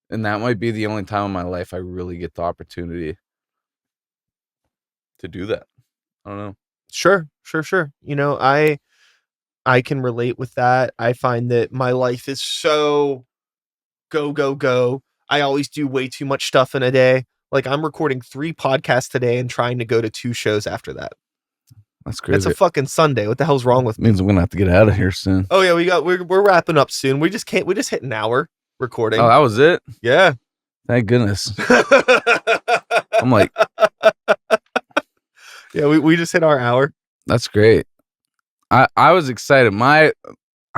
And that might be the only time in my life I really get the opportunity to do that. I don't know. Sure. I can relate with that. I find that my life is so go. I always do way too much stuff in a day. Like I'm recording 3 podcasts today and trying to go to 2 shows after that. That's crazy. It's a fucking Sunday. What the hell's wrong with me? Means I'm gonna have to get out of here soon. Oh yeah, we're wrapping up soon. We just hit an hour recording. Oh, that was it? Yeah. Thank goodness. I'm like, yeah, we just hit our hour. That's great. I was excited. I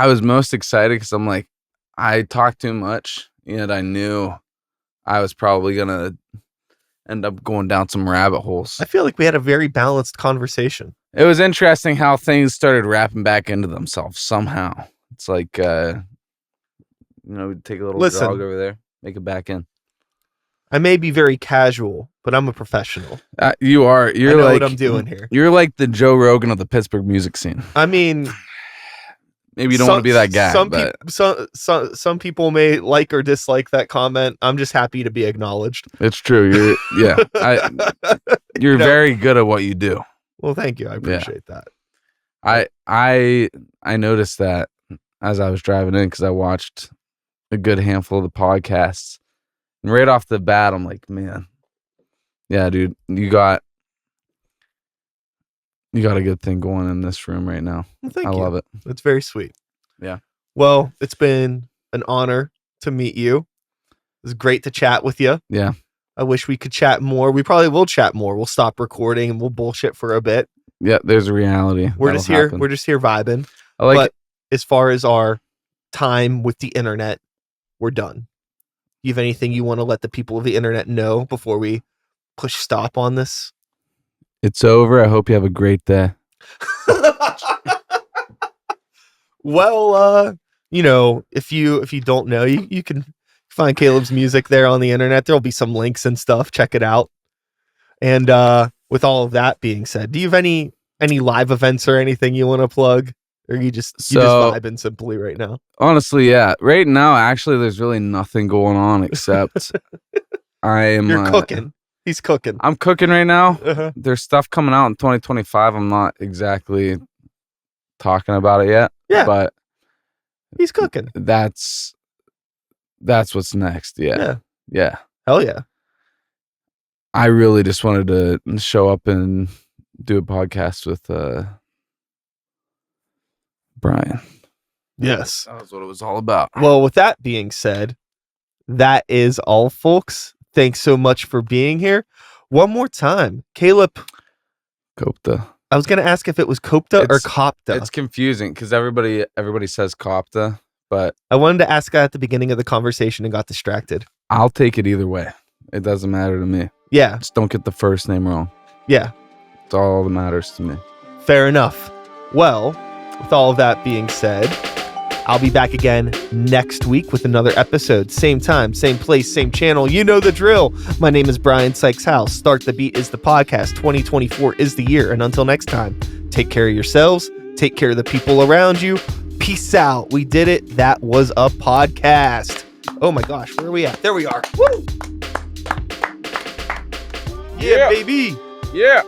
was most excited because I'm like, I talk too much, and I knew I was probably gonna end up going down some rabbit holes. I feel like we had a very balanced conversation. It was interesting how things started wrapping back into themselves somehow. It's like, we take a little jog over there, make it back in. I may be very casual, but I'm a professional. You are. You're I know like what I'm doing here. You're like the Joe Rogan of the Pittsburgh music scene. I mean, maybe you don't want to be that guy. Some people may like or dislike that comment. I'm just happy to be acknowledged. It's true. You're very good at what you do. Well, thank you. I appreciate that. I noticed that as I was driving in because I watched a good handful of the podcasts, and right off the bat, I'm like, man, yeah, dude, you got a good thing going in this room right now. Well, thank you. I love it. It's very sweet. Yeah. Well, it's been an honor to meet you. It was great to chat with you. Yeah. I wish we could chat more. We probably will chat more. We'll stop recording and we'll bullshit for a bit. Yeah, there's a reality. We're just here vibing. But as far as our time with the internet, we're done. You have anything you want to let the people of the internet know before we push stop on this? It's over. I hope you have a great day. Well, if you don't know, you can find Caleb's music there on the internet. There'll be some links and stuff. Check it out. And with all of that being said, do you have any live events or anything you want to plug? Or you just vibing simply right now? Honestly, yeah. Right now, actually, there's really nothing going on except You're cooking. He's cooking. I'm cooking right now. Uh-huh. There's stuff coming out in 2025. I'm not exactly talking about it yet. Yeah, but he's cooking. That's what's next. Yeah. Hell yeah. I really just wanted to show up and do a podcast with Brian. Yes. That was what it was all about. Well, with that being said, that is all, folks. Thanks so much for being here. One more time, Caleb. Kopta. I was going to ask if it was Kopta or Kopta. It's confusing because everybody says Kopta, but I wanted to ask that at the beginning of the conversation and got distracted. I'll take it either way. It doesn't matter to me. Yeah. Just don't get the first name wrong. Yeah. It's all that matters to me. Fair enough. Well, with all of that being said, I'll be back again next week with another episode. Same time, same place, same channel. You know the drill. My name is Brian Sykes House. Start the Beat is the podcast. 2024 is the year. And until next time, take care of yourselves. Take care of the people around you. Peace out. We did it. That was a podcast. Oh my gosh, where are we at? There we are. Woo! Yeah, baby. Yeah.